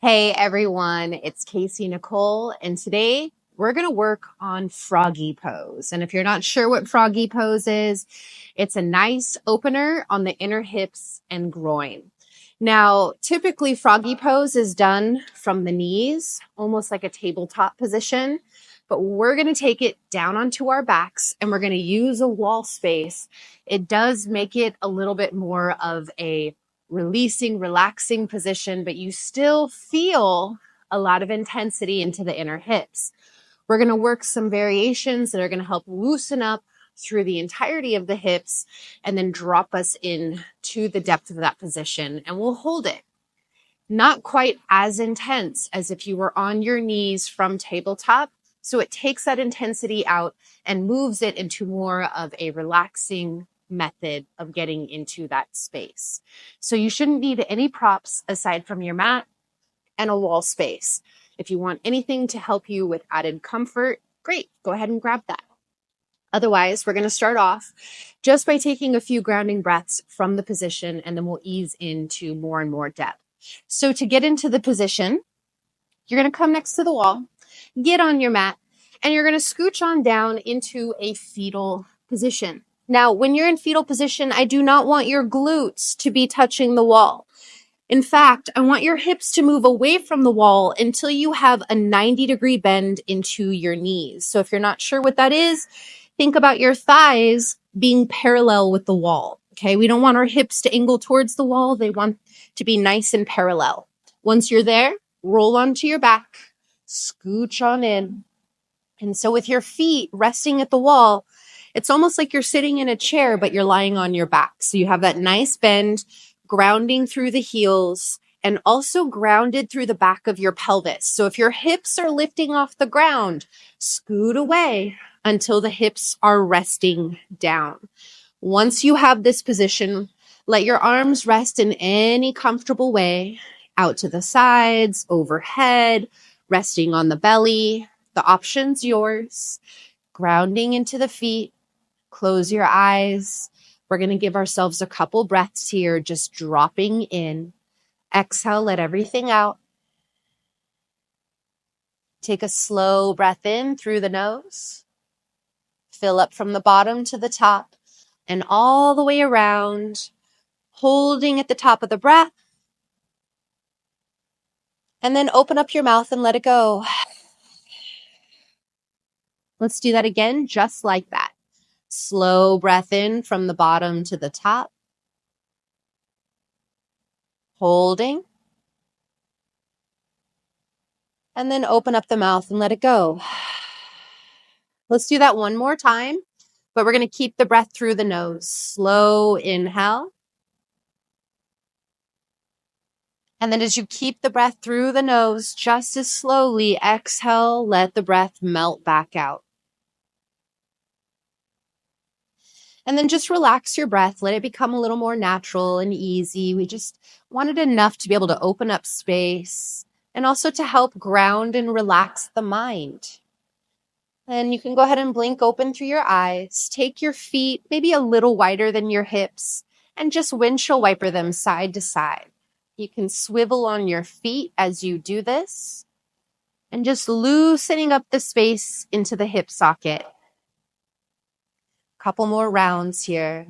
Hey everyone, it's Kaycienikole, and today we're going to work on Froggy pose. And if you're not sure what Froggy pose is, it's a nice opener on the inner hips and groin. Now, typically Froggy pose is done from the knees, almost like a tabletop position, but we're going to take it down onto our backs and we're going to use a wall space. It does make it a little bit more of a releasing, relaxing position, but you still feel a lot of intensity into the inner hips. We're going to work some variations that are going to help loosen up through the entirety of the hips and then drop us in to the depth of that position, and we'll hold it. Not quite as intense as if you were on your knees from tabletop. So it takes that intensity out and moves it into more of a relaxing method of getting into that space. So you shouldn't need any props aside from your mat and a wall space. If you want anything to help you with added comfort, great, go ahead and grab that. Otherwise, we're going to start off just by taking a few grounding breaths from the position, and then we'll ease into more and more depth. So to get into the position, you're going to come next to the wall, get on your mat, and you're going to scooch on down into a fetal position. Now, when you're in fetal position, I do not want your glutes to be touching the wall. In fact, I want your hips to move away from the wall until you have a 90-degree bend into your knees. So if you're not sure what that is, think about your thighs being parallel with the wall. Okay, we don't want our hips to angle towards the wall. They want to be nice and parallel. Once you're there, roll onto your back, scooch on in. And so with your feet resting at the wall, it's almost like you're sitting in a chair, but you're lying on your back. So you have that nice bend, grounding through the heels, and also grounded through the back of your pelvis. So if your hips are lifting off the ground, scoot away until the hips are resting down. Once you have this position, let your arms rest in any comfortable way, out to the sides, overhead, resting on the belly. The option's yours. Grounding into the feet. Close your eyes. We're going to give ourselves a couple breaths here, just dropping in. Exhale, let everything out. Take a slow breath in through the nose. Fill up from the bottom to the top and all the way around, holding at the top of the breath. And then open up your mouth and let it go. Let's do that again, just like that. Slow breath in from the bottom to the top. Holding. And then open up the mouth and let it go. Let's do that one more time, but we're going to keep the breath through the nose. Slow inhale. And then as you keep the breath through the nose, just as slowly exhale, let the breath melt back out. And then just relax your breath. Let it become a little more natural and easy. We just wanted enough to be able to open up space and also to help ground and relax the mind. And you can go ahead and blink open through your eyes. Take your feet maybe a little wider than your hips and just windshield wiper them side to side. You can swivel on your feet as you do this and just loosening up the space into the hip socket. Couple more rounds here.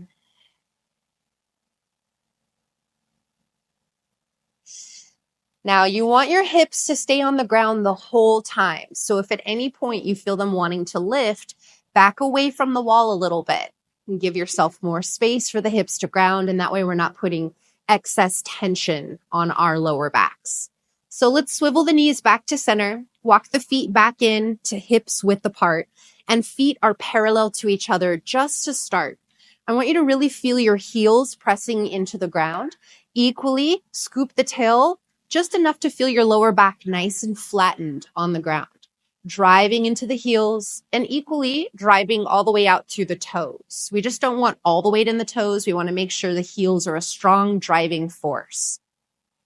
Now you want your hips to stay on the ground the whole time. So if at any point you feel them wanting to lift, back away from the wall a little bit and give yourself more space for the hips to ground. And that way we're not putting excess tension on our lower backs. So let's swivel the knees back to center, walk the feet back in to hips width apart, and feet are parallel to each other just to start. I want you to really feel your heels pressing into the ground. Equally, scoop the tail just enough to feel your lower back nice and flattened on the ground. Driving into the heels and equally driving all the way out through the toes. We just don't want all the weight in the toes. We want to make sure the heels are a strong driving force.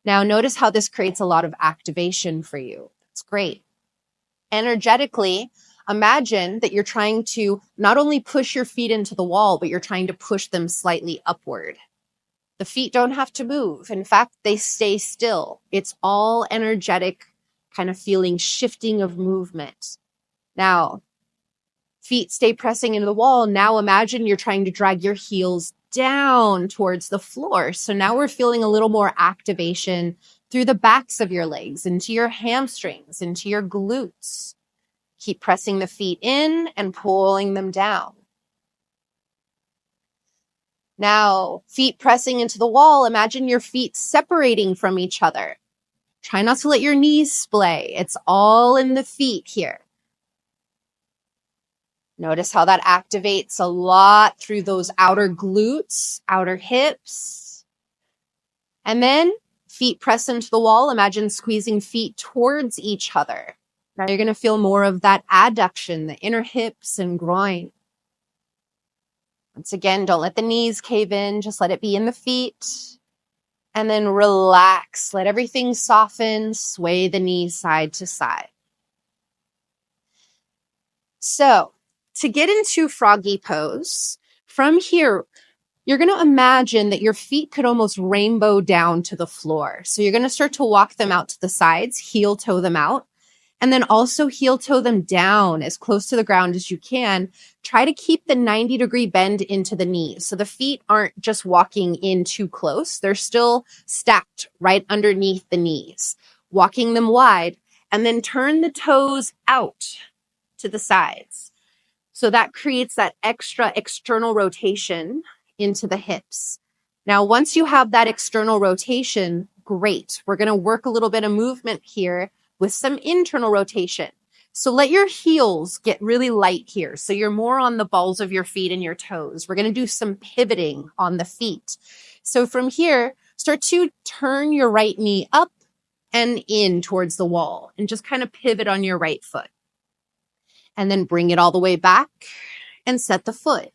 Now notice how this creates a lot of activation for you. It's great. Energetically, imagine that you're trying to not only push your feet into the wall, but you're trying to push them slightly upward. The feet don't have to move. In fact, they stay still. It's all energetic, kind of feeling shifting of movement. Now, feet stay pressing into the wall. Now imagine you're trying to drag your heels down towards the floor. So now we're feeling a little more activation through the backs of your legs, into your hamstrings, into your glutes. Keep pressing the feet in and pulling them down. Now, feet pressing into the wall. Imagine your feet separating from each other. Try not to let your knees splay. It's all in the feet here. Notice how that activates a lot through those outer glutes, outer hips. And then feet press into the wall. Imagine squeezing feet towards each other. Now you're going to feel more of that adduction, the inner hips and groin. Once again, don't let the knees cave in. Just let it be in the feet. And then relax. Let everything soften. Sway the knees side to side. So, to get into froggy pose, from here, you're going to imagine that your feet could almost rainbow down to the floor. So you're going to start to walk them out to the sides, heel toe them out, and then also heel toe them down as close to the ground as you can. Try to keep the 90-degree bend into the knees. So the feet aren't just walking in too close. They're still stacked right underneath the knees, walking them wide, and then turn the toes out to the sides. So that creates that extra external rotation into the hips. Now, once you have that external rotation, great. We're going to work a little bit of movement here with some internal rotation. So let your heels get really light here. So you're more on the balls of your feet and your toes. We're going to do some pivoting on the feet. So from here, start to turn your right knee up and in towards the wall and just kind of pivot on your right foot. And then bring it all the way back and set the foot.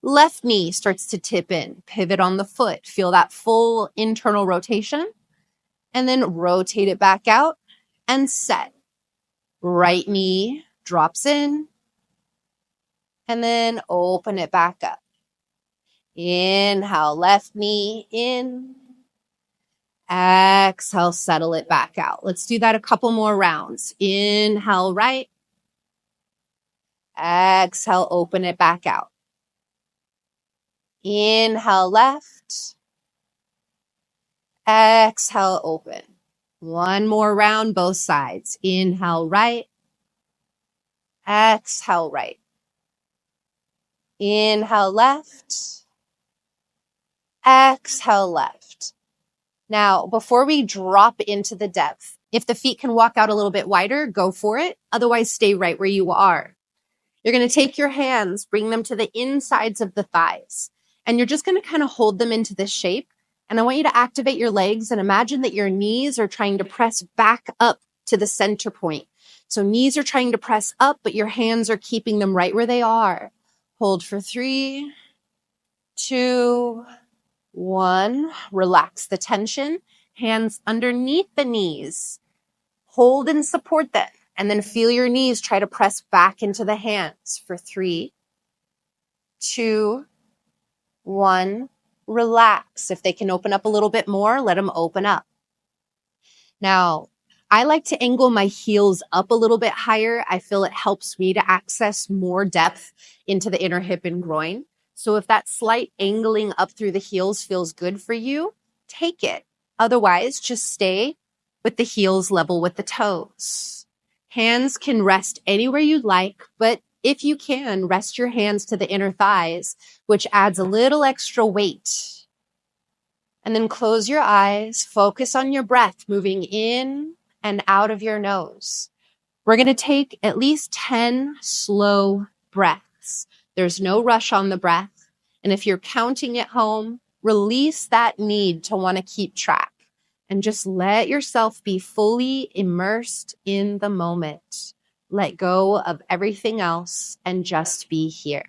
Left knee starts to tip in, pivot on the foot. Feel that full internal rotation. And then rotate it back out and set. Right knee drops in. And then open it back up. Inhale, left knee in. Exhale, settle it back out. Let's do that a couple more rounds. Inhale, right. Exhale, open it back out. Inhale, left. Exhale, open. One more round, both sides. Inhale, right. Exhale, right. Inhale, left. Exhale, left. Now, before we drop into the depth, if the feet can walk out a little bit wider, go for it. Otherwise, stay right where you are. You're going to take your hands, bring them to the insides of the thighs, and you're just going to kind of hold them into this shape. And I want you to activate your legs and imagine that your knees are trying to press back up to the center point. So knees are trying to press up, but your hands are keeping them right where they are. Hold for 3, 2, 1. Relax the tension. Hands underneath the knees. Hold and support them. And then feel your knees try to press back into the hands for 3, 2, 1. Relax. If they can open up a little bit more, let them open up. Now, I like to angle my heels up a little bit higher. I feel it helps me to access more depth into the inner hip and groin. So if that slight angling up through the heels feels good for you, take it. Otherwise, just stay with the heels level with the toes. Hands can rest anywhere you'd like, but if you can, rest your hands to the inner thighs, which adds a little extra weight. And then close your eyes, focus on your breath, moving in and out of your nose. We're going to take at least 10 slow breaths. There's no rush on the breath. And if you're counting at home, release that need to want to keep track and just let yourself be fully immersed in the moment. Let go of everything else and just be here.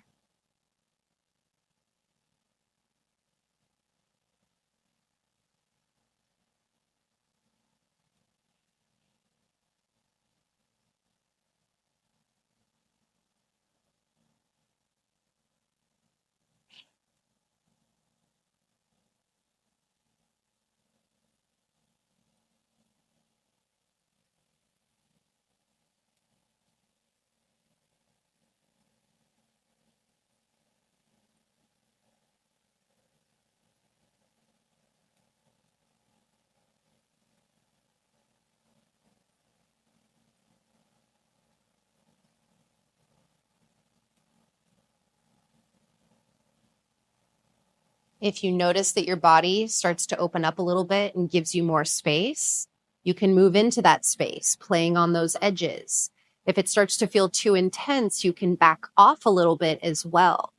If you notice that your body starts to open up a little bit and gives you more space, you can move into that space, playing on those edges. If it starts to feel too intense, you can back off a little bit as well.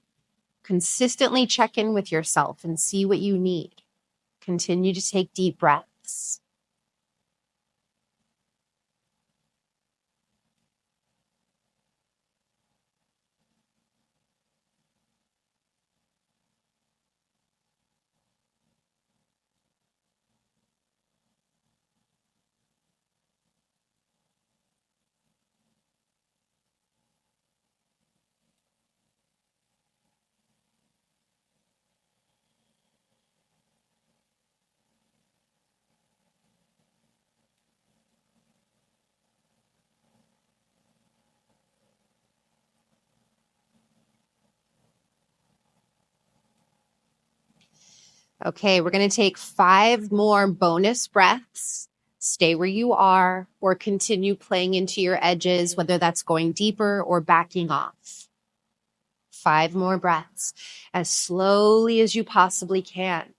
Consistently check in with yourself and see what you need. Continue to take deep breaths. Okay, we're going to take 5 more bonus breaths. Stay where you are or continue playing into your edges, whether that's going deeper or backing off. 5 more breaths as slowly as you possibly can.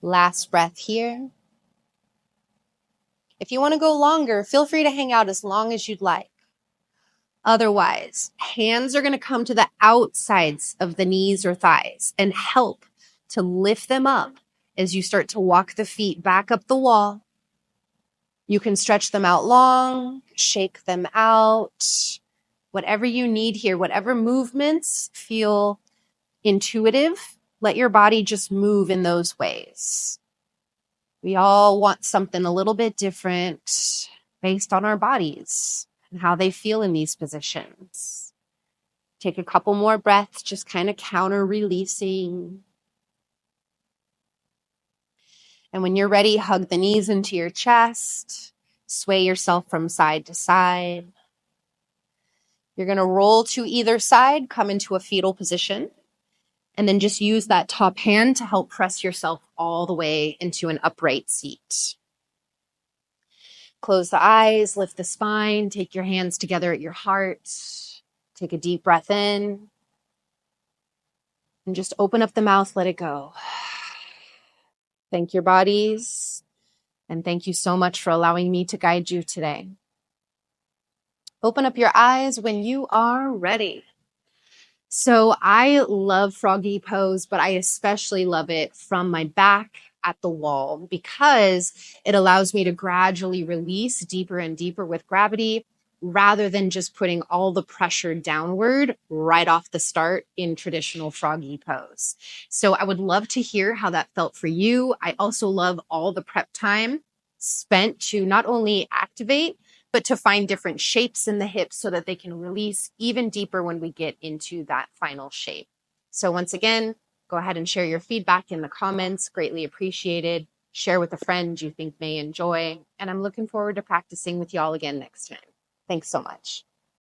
Last breath here. If you want to go longer, feel free to hang out as long as you'd like. Otherwise, hands are going to come to the outsides of the knees or thighs and help to lift them up as you start to walk the feet back up the wall. You can stretch them out long, shake them out, whatever you need here, whatever movements feel intuitive, let your body just move in those ways. We all want something a little bit different based on our bodies and how they feel in these positions. Take a couple more breaths, just kind of counter releasing. And when you're ready, hug the knees into your chest, sway yourself from side to side. You're going to roll to either side, come into a fetal position, and then just use that top hand to help press yourself all the way into an upright seat. Close the eyes, lift the spine, take your hands together at your heart. Take a deep breath in and just open up the mouth, let it go. Thank your bodies, and thank you so much for allowing me to guide you today. Open up your eyes when you are ready. So I love Froggy pose, but I especially love it from my back at the wall because it allows me to gradually release deeper and deeper with gravity rather than just putting all the pressure downward right off the start in traditional Froggy pose. So I would love to hear how that felt for you. I also love all the prep time spent to not only activate, but to find different shapes in the hips so that they can release even deeper when we get into that final shape. So once again, go ahead and share your feedback in the comments. Greatly appreciated. Share with a friend you think may enjoy. And I'm looking forward to practicing with y'all again next time. Thanks so much.